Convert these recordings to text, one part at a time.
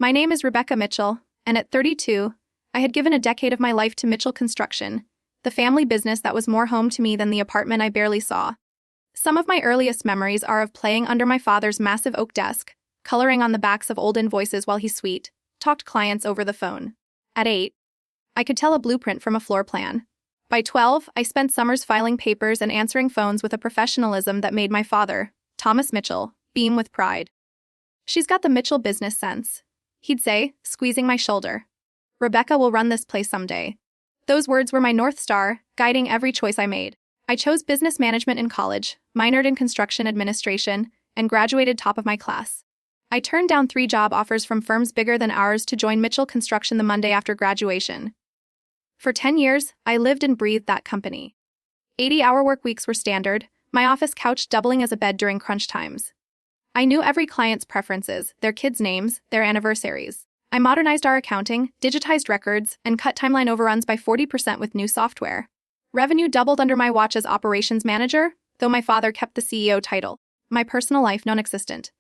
My name is Rebecca Mitchell, and at 32, I had given a decade of my life to Mitchell Construction, the family business that was more home to me than the apartment I barely saw. Some of my earliest memories are of playing under my father's massive oak desk, coloring on the backs of old invoices while he talked clients over the phone. At 8, I could tell a blueprint from a floor plan. By 12, I spent summers filing papers and answering phones with a professionalism that made my father, Thomas Mitchell, beam with pride. "She's got the Mitchell business sense," he'd say, squeezing my shoulder. "Rebecca will run this place someday." Those words were my North Star, guiding every choice I made. I chose business management in college, minored in construction administration, and graduated top of my class. I turned down 3 job offers from firms bigger than ours to join Mitchell Construction the Monday after graduation. For 10 years, I lived and breathed that company. 80-hour work weeks were standard, my office couch doubling as a bed during crunch times. I knew every client's preferences, their kids' names, their anniversaries. I modernized our accounting, digitized records, and cut timeline overruns by 40% with new software. Revenue doubled under my watch as operations manager, though my father kept the CEO title. My personal life non-existent.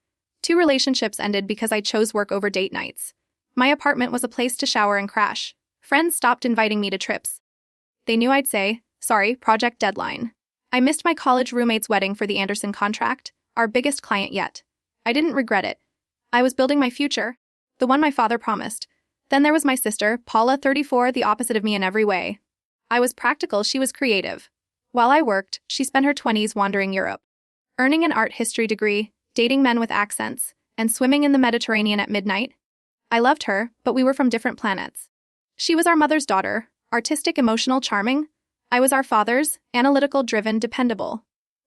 2 relationships ended because I chose work over date nights. My apartment was a place to shower and crash. Friends stopped inviting me to trips. They knew I'd say, "Sorry, project deadline." I missed my college roommate's wedding for the Anderson contract, our biggest client yet. I didn't regret it. I was building my future, the one my father promised. Then there was my sister, Paula, 34, the opposite of me in every way. I was practical, she was creative. While I worked, she spent her 20s wandering Europe, earning an art history degree, dating men with accents, and swimming in the Mediterranean at midnight. I loved her, but we were from different planets. She was our mother's daughter, artistic, emotional, charming. I was our father's, analytical, driven, dependable.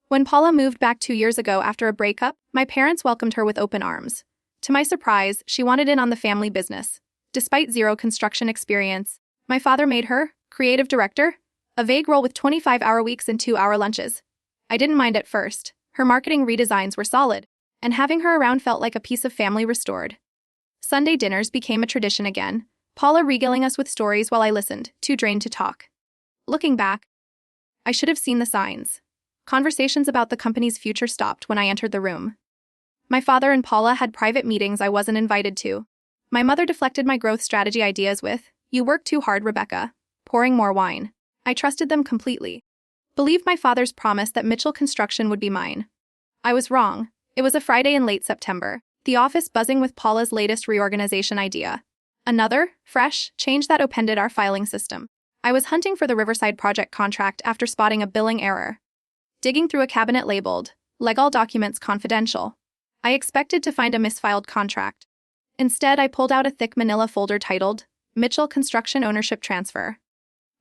When Paula moved back 2 years ago after a breakup, my parents welcomed her with open arms. To my surprise, she wanted in on the family business. Despite 0 construction experience, my father made her creative director, a vague role with 25-hour weeks and 2-hour lunches. I didn't mind at first. Her marketing redesigns were solid, and having her around felt like a piece of family restored. Sunday dinners became a tradition again, Paula regaling us with stories while I listened, too drained to talk. Looking back, I should have seen the signs. Conversations about the company's future stopped when I entered the room. My father and Paula had private meetings I wasn't invited to. My mother deflected my growth strategy ideas with, "You work too hard, Rebecca," pouring more wine. I trusted them completely. Believed my father's promise that Mitchell Construction would be mine. I was wrong. It was a Friday in late September, the office buzzing with Paula's latest reorganization idea. Another, fresh, change that upended our filing system. I was hunting for the Riverside project contract after spotting a billing error. Digging through a cabinet labeled, "Legal documents confidential." I expected to find a misfiled contract. Instead, I pulled out a thick manila folder titled, "Mitchell Construction Ownership Transfer."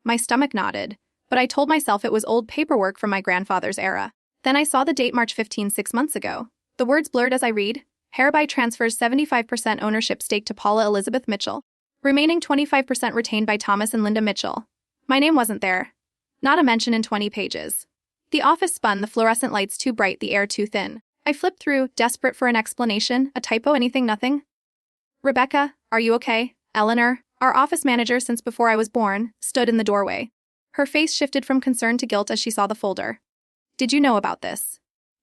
My stomach nodded, but I told myself it was old paperwork from my grandfather's era. Then I saw the date March 15, 6 months ago. The words blurred as I read, "Hereby transfers 75% ownership stake to Paula Elizabeth Mitchell. Remaining 25% retained by Thomas and Linda Mitchell." My name wasn't there. Not a mention in 20 pages. The office spun, the fluorescent lights too bright, the air too thin. I flipped through, desperate for an explanation, a typo, anything, nothing. "Rebecca, are you okay?" Eleanor, our office manager since before I was born, stood in the doorway. Her face shifted from concern to guilt as she saw the folder. "Did you know about this?"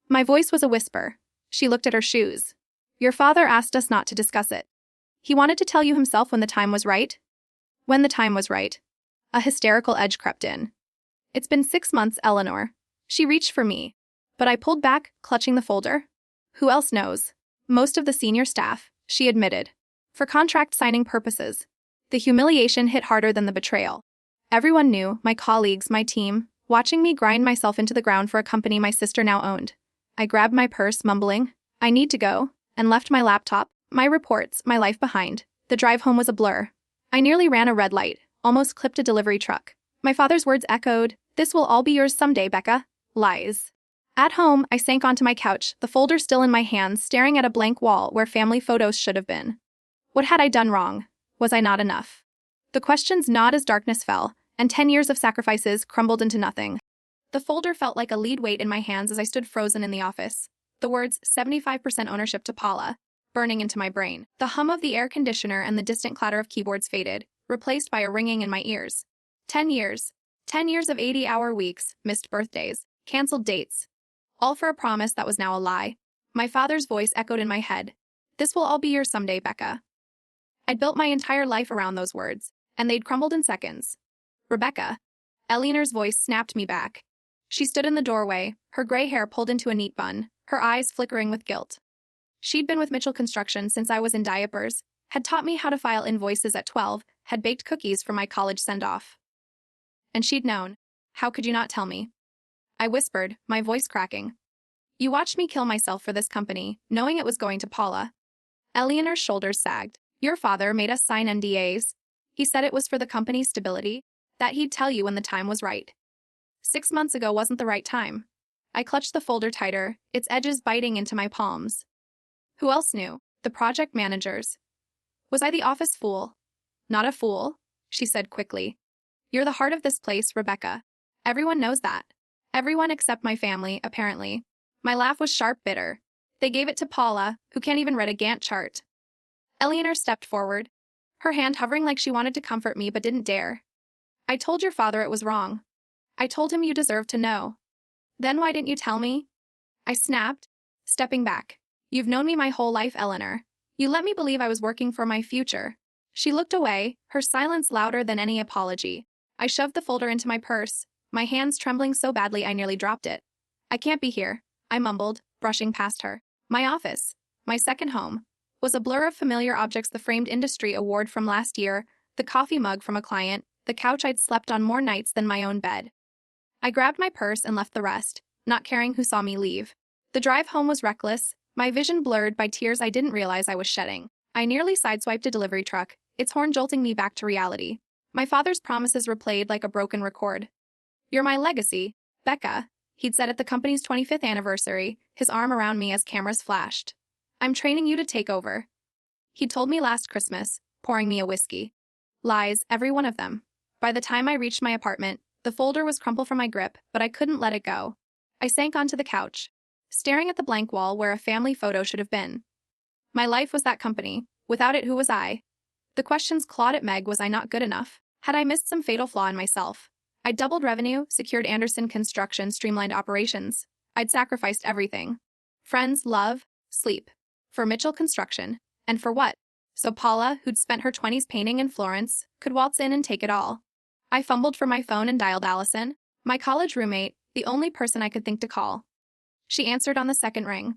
My voice was a whisper. She looked at her shoes. "Your father asked us not to discuss it. He wanted to tell you himself when the time was right." When the time was right. A hysterical edge crept in. "It's been 6 months, Eleanor." She reached for me, but I pulled back, clutching the folder. "Who else knows?" "Most of the senior staff," she admitted. "For contract signing purposes." The humiliation hit harder than the betrayal. Everyone knew, my colleagues, my team, watching me grind myself into the ground for a company my sister now owned. I grabbed my purse, mumbling, "I need to go," and left my laptop, my reports, my life behind. The drive home was a blur. I nearly ran a red light, almost clipped a delivery truck. My father's words echoed, "This will all be yours someday, Becca." Lies. At home, I sank onto my couch, the folder still in my hands, staring at a blank wall where family photos should have been. What had I done wrong? Was I not enough? The questions gnawed as darkness fell, and 10 years of sacrifices crumbled into nothing. The folder felt like a lead weight in my hands as I stood frozen in the office. The words, 75% ownership to Paula, burning into my brain. The hum of the air conditioner and the distant clatter of keyboards faded, replaced by a ringing in my ears. 10 years. 10 years of 80-hour weeks, missed birthdays, canceled dates. All for a promise that was now a lie. My father's voice echoed in my head. "This will all be yours someday, Becca." I'd built my entire life around those words, and they'd crumbled in seconds. Rebecca. Eleanor's voice snapped me back. She stood in the doorway, her gray hair pulled into a neat bun, her eyes flickering with guilt. She'd been with Mitchell Construction since I was in diapers, had taught me how to file invoices at 12, had baked cookies for my college send-off. And she'd known. How could you not tell me? I whispered, my voice cracking. You watched me kill myself for this company, knowing it was going to Paula. Eleanor's shoulders sagged. Your father made us sign NDAs. He said it was for the company's stability, that he'd tell you when the time was right. 6 months ago wasn't the right time. I clutched the folder tighter, its edges biting into my palms. Who else knew? The project managers. Was I the office fool? Not a fool, she said quickly. You're the heart of this place, Rebecca. Everyone knows that. Everyone except my family, apparently. My laugh was sharp bitter. They gave it to Paula, who can't even read a Gantt chart. Eleanor stepped forward, her hand hovering like she wanted to comfort me but didn't dare. I told your father it was wrong. I told him you deserved to know. Then why didn't you tell me? I snapped, stepping back. You've known me my whole life, Eleanor. You let me believe I was working for my future. She looked away, her silence louder than any apology. I shoved the folder into my purse, my hands trembling so badly I nearly dropped it. I can't be here, I mumbled, brushing past her. My office, my second home, was a blur of familiar objects: the framed industry award from last year, the coffee mug from a client, the couch I'd slept on more nights than my own bed. I grabbed my purse and left the rest, not caring who saw me leave. The drive home was reckless, my vision blurred by tears I didn't realize I was shedding. I nearly sideswiped a delivery truck, its horn jolting me back to reality. My father's promises replayed like a broken record. You're my legacy, Becca, he'd said at the company's 25th anniversary, his arm around me as cameras flashed. I'm training you to take over. He'd told me last Christmas, pouring me a whiskey. Lies, every one of them. By the time I reached my apartment, the folder was crumpled from my grip, but I couldn't let it go. I sank onto the couch, staring at the blank wall where a family photo should have been. My life was that company. Without it, who was I? The questions clawed at Meg. Was I not good enough? Had I missed some fatal flaw in myself? I'd doubled revenue, secured Anderson Construction, streamlined operations. I'd sacrificed everything. Friends, love, sleep. For Mitchell Construction. And for what? So Paula, who'd spent her 20s painting in Florence, could waltz in and take it all. I fumbled for my phone and dialed Allison, my college roommate, the only person I could think to call. She answered on the second ring.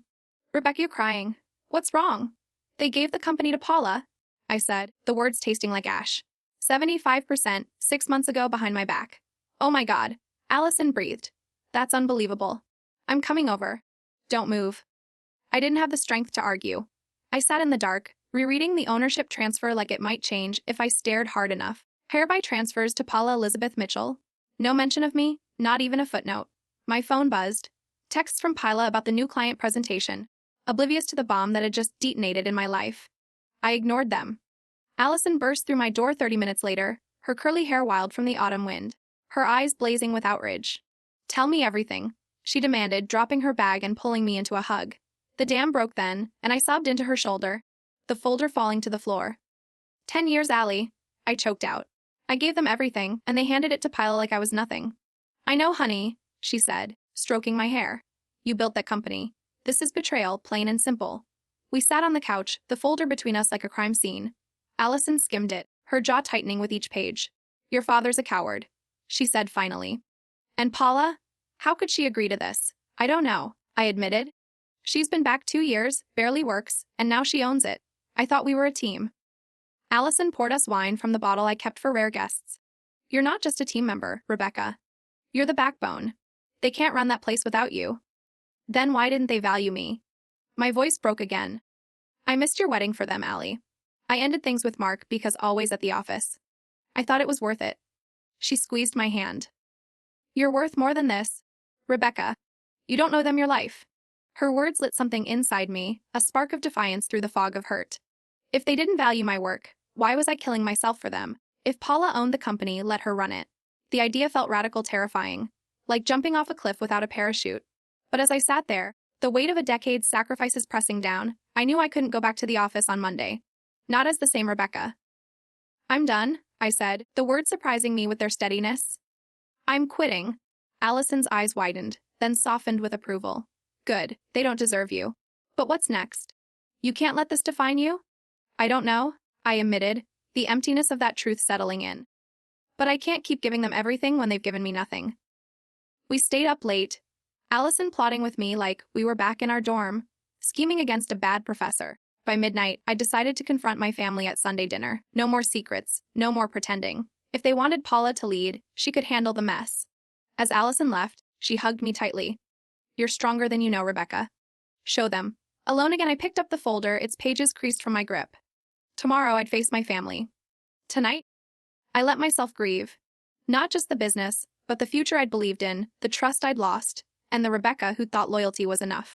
Rebecca, you're crying. What's wrong? They gave the company to Paula, I said, the words tasting like ash. 75%, 6 months ago, behind my back. Oh my God, Allison breathed. That's unbelievable. I'm coming over. Don't move. I didn't have the strength to argue. I sat in the dark, rereading the ownership transfer like it might change if I stared hard enough. Hereby transfers to Paula Elizabeth Mitchell. No mention of me, not even a footnote. My phone buzzed. Texts from Paula about the new client presentation, oblivious to the bomb that had just detonated in my life. I ignored them. Allison burst through my door 30 minutes later, her curly hair wild from the autumn wind, her eyes blazing with outrage. Tell me everything, she demanded, dropping her bag and pulling me into a hug. The dam broke then, and I sobbed into her shoulder, the folder falling to the floor. 10 years, Allie, I choked out. I gave them everything, and they handed it to Paula like I was nothing. I know, honey, she said, stroking my hair. You built that company. This is betrayal, plain and simple. We sat on the couch, the folder between us like a crime scene. Allison skimmed it, her jaw tightening with each page. Your father's a coward, she said finally. And Paula? How could she agree to this? I don't know, I admitted. She's been back 2 years, barely works, and now she owns it. I thought we were a team. Allison poured us wine from the bottle I kept for rare guests. You're not just a team member, Rebecca. You're the backbone. They can't run that place without you. Then why didn't they value me? My voice broke again. I missed your wedding for them, Allie. I ended things with Mark because always at the office. I thought it was worth it. She squeezed my hand. You're worth more than this, Rebecca. You don't know them your life. Her words lit something inside me, a spark of defiance through the fog of hurt. If they didn't value my work, why was I killing myself for them? If Paula owned the company, let her run it. The idea felt radical, terrifying, like jumping off a cliff without a parachute. But as I sat there, the weight of a decade's sacrifices pressing down, I knew I couldn't go back to the office on Monday. Not as the same Rebecca. I'm done, I said, the words surprising me with their steadiness. I'm quitting. Allison's eyes widened, then softened with approval. Good, they don't deserve you. But what's next? You can't let this define you? I don't know, I admitted, the emptiness of that truth settling in. But I can't keep giving them everything when they've given me nothing. We stayed up late, Allison plotting with me like we were back in our dorm, scheming against a bad professor. By midnight, I decided to confront my family at Sunday dinner. No more secrets, no more pretending. If they wanted Paula to lead, she could handle the mess. As Allison left, she hugged me tightly. You're stronger than you know, Rebecca. Show them. Alone again, I picked up the folder, its pages creased from my grip. Tomorrow, I'd face my family. Tonight, I let myself grieve. Not just the business, but the future I'd believed in, the trust I'd lost, and the Rebecca who thought loyalty was enough.